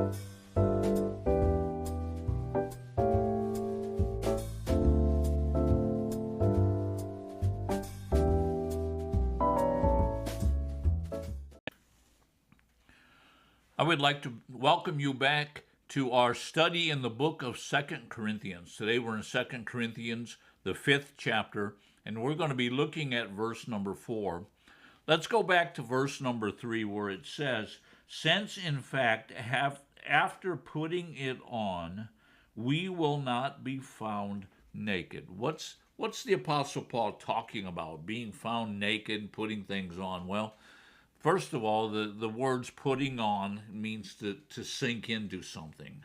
I would like to welcome you back to our study in the book of 2 Corinthians. Today we're in 2 Corinthians, the 5th chapter, and we're going to be looking at verse number 4. Let's go back to verse number 3 where it says, "Since in fact after putting it on, we will not be found naked." What's the Apostle Paul talking about? Being found naked, putting things on? Well, first of all, the words putting on means to sink into something.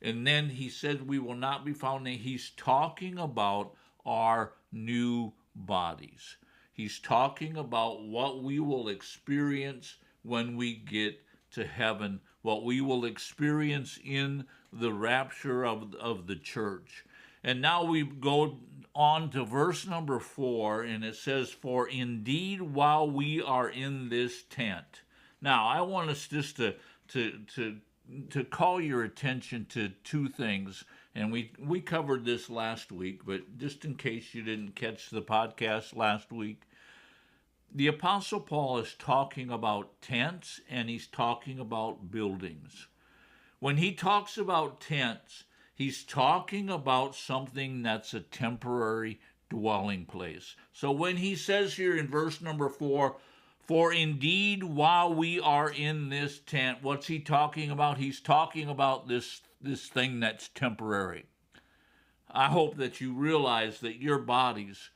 And then he said we will not be found naked. He's talking about our new bodies. He's talking about what we will experience when we get to heaven, what we will experience in the rapture of the church. And now we go on to verse number 4, and it says, "For indeed, while we are in this tent." Now, I want us just to call your attention to two things, and we covered this last week, but just in case you didn't catch the podcast last week, the Apostle Paul is talking about tents, and he's talking about buildings. When he talks about tents, he's talking about something that's a temporary dwelling place. So when he says here in verse number 4, "For indeed, while we are in this tent," what's he talking about? He's talking about this thing that's temporary. I hope that you realize that your bodies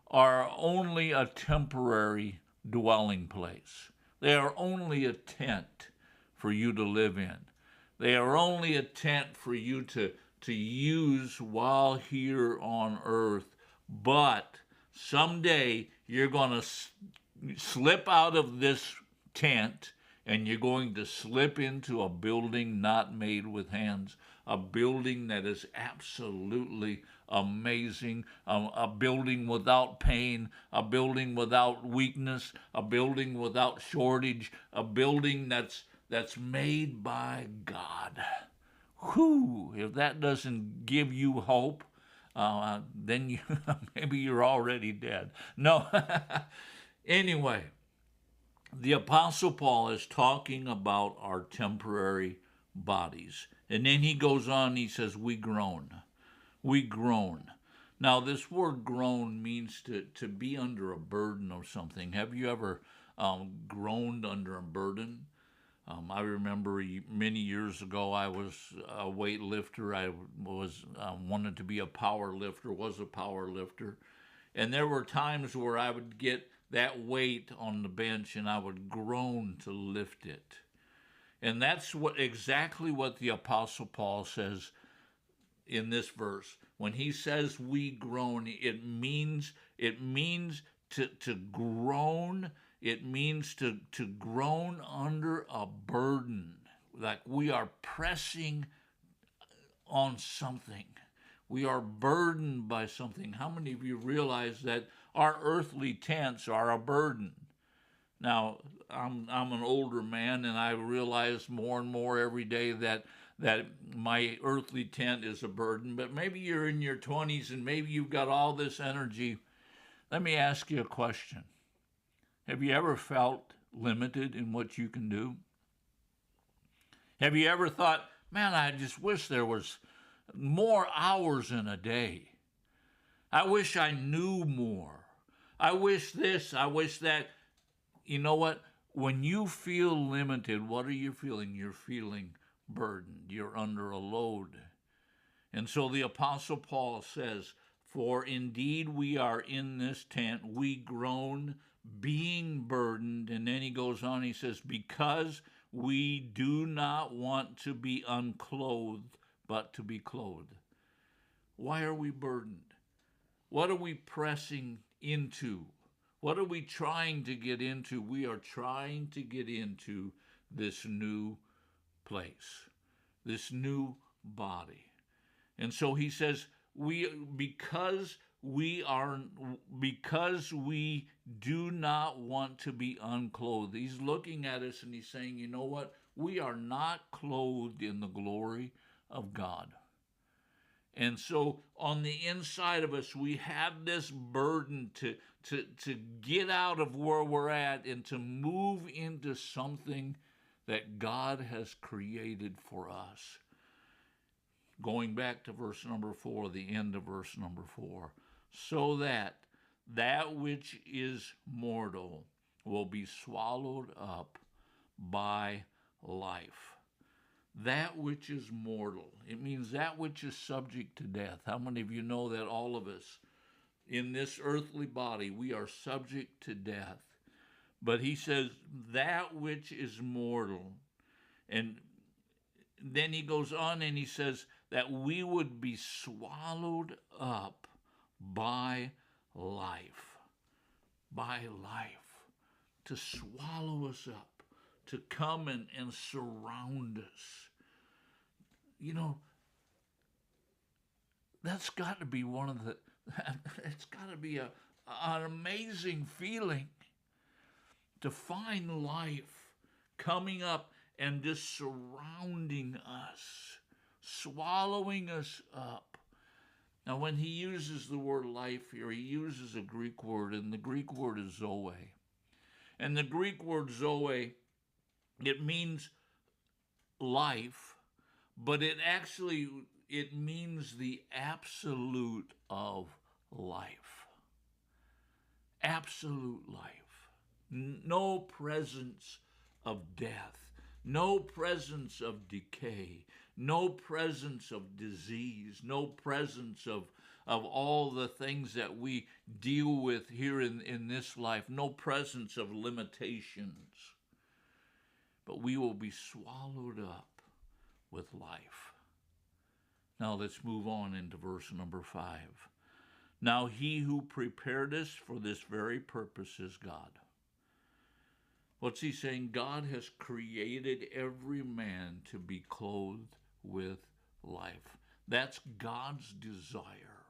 are only a temporary dwelling place. They are only a tent for you to live in. They are only a tent for you to use while here on earth. But someday you're going to slip out of this tent and you're going to slip into a building not made with hands, a building that is absolutely amazing, a building without pain, a building without weakness, a building without shortage, a building that's made by God. Whew, if that doesn't give you hope, then you, maybe you're already dead. No. Anyway, the Apostle Paul is talking about our temporary bodies. And then he goes on, he says, we groan. We groan. Now, this word groan means to be under a burden of something. Have you ever groaned under a burden? I remember many years ago I was a weightlifter. I was wanted to be a power lifter, was a power lifter. And there were times where I would get that weight on the bench and I would groan to lift it. And that's exactly what the Apostle Paul says in this verse. When he says we groan, it means to groan. It means to groan under a burden, like we are pressing on something. We are burdened by something. How many of you realize that our earthly tents are a burden? Now, I'm an older man, and I realize more and more every day that my earthly tent is a burden. But maybe you're in your 20s, and maybe you've got all this energy. Let me ask you a question. Have you ever felt limited in what you can do? Have you ever thought, man, I just wish there was more hours in a day. I wish I knew more. I wish this, I wish that. You know what? When you feel limited, what are you feeling? You're feeling burdened. You're under a load. And so the Apostle Paul says, "For indeed we are in this tent, we groan, being burdened." And then he goes on, he says, "Because we do not want to be unclothed, but to be clothed." Why are we burdened? What are we pressing into? What are we trying to get into? We are trying to get into this new place, this new body. And so he says, because because we do not want to be unclothed. He's looking at us and he's saying, you know what? We are not clothed in the glory of God. And so on the inside of us, we have this burden to get out of where we're at and to move into something that God has created for us. Going back to verse number 4, the end of verse number 4, so that which is mortal will be swallowed up by life. That which is mortal. It means that which is subject to death. How many of you know that all of us in this earthly body, we are subject to death? But he says that which is mortal. And then he goes on and he says that we would be swallowed up by life. By life. To swallow us up. To come and surround us. You know, that's got to be it's got to be an amazing feeling to find life coming up and just surrounding us, swallowing us up. Now, when he uses the word life here, he uses a Greek word, and the Greek word is zoe. And the Greek word zoe, it means life, but it means the absolute of life. Absolute life. No presence of death. No presence of decay. No presence of disease. No presence of all the things that we deal with here in this life. No presence of limitations. But we will be swallowed up with life. Now let's move on into verse number 5. Now he who prepared us for this very purpose is God. What's he saying? God has created every man to be clothed with life. That's God's desire.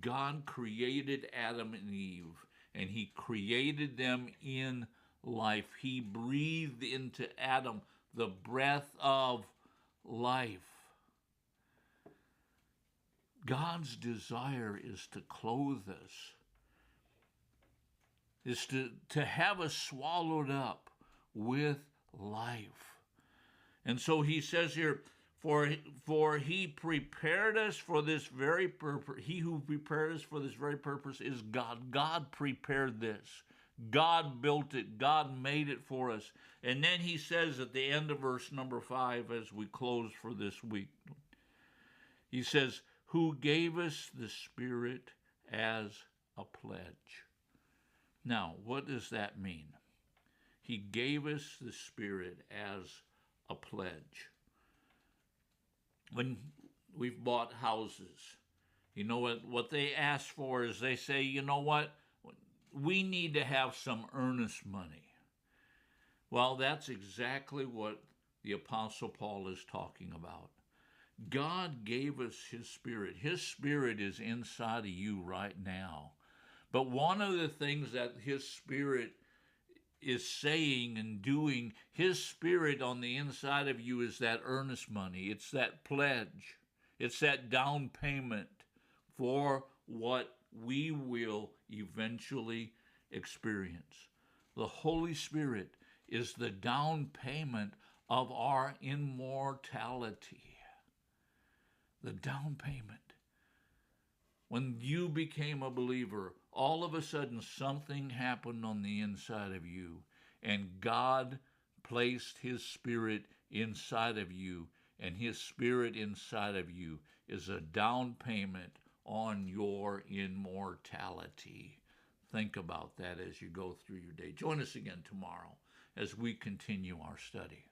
God created Adam and Eve, and he created them in life. He breathed into Adam the breath of life. God's desire is to clothe us, is to have us swallowed up with life. And so he says here, for he prepared us for this very purpose. He who prepared us for this very purpose is God. God prepared this. God built it. God made it for us. And then he says at the end of verse number 5, as we close for this week, he says, who gave us the Spirit as a pledge. Now, what does that mean? He gave us the Spirit as a pledge. When we've bought houses, you know what they ask for is they say, you know what? We need to have some earnest money. Well, that's exactly what the Apostle Paul is talking about. God gave us his Spirit. His Spirit is inside of you right now. But one of the things that his Spirit is saying and doing, his Spirit on the inside of you is that earnest money. It's that pledge. It's that down payment for what we will eventually experience. The Holy Spirit is the down payment of our immortality. The down payment. When you became a believer, all of a sudden something happened on the inside of you, and God placed his Spirit inside of you, and his Spirit inside of you is a down payment on your immortality. Think about that as you go through your day. Join us again tomorrow as we continue our study.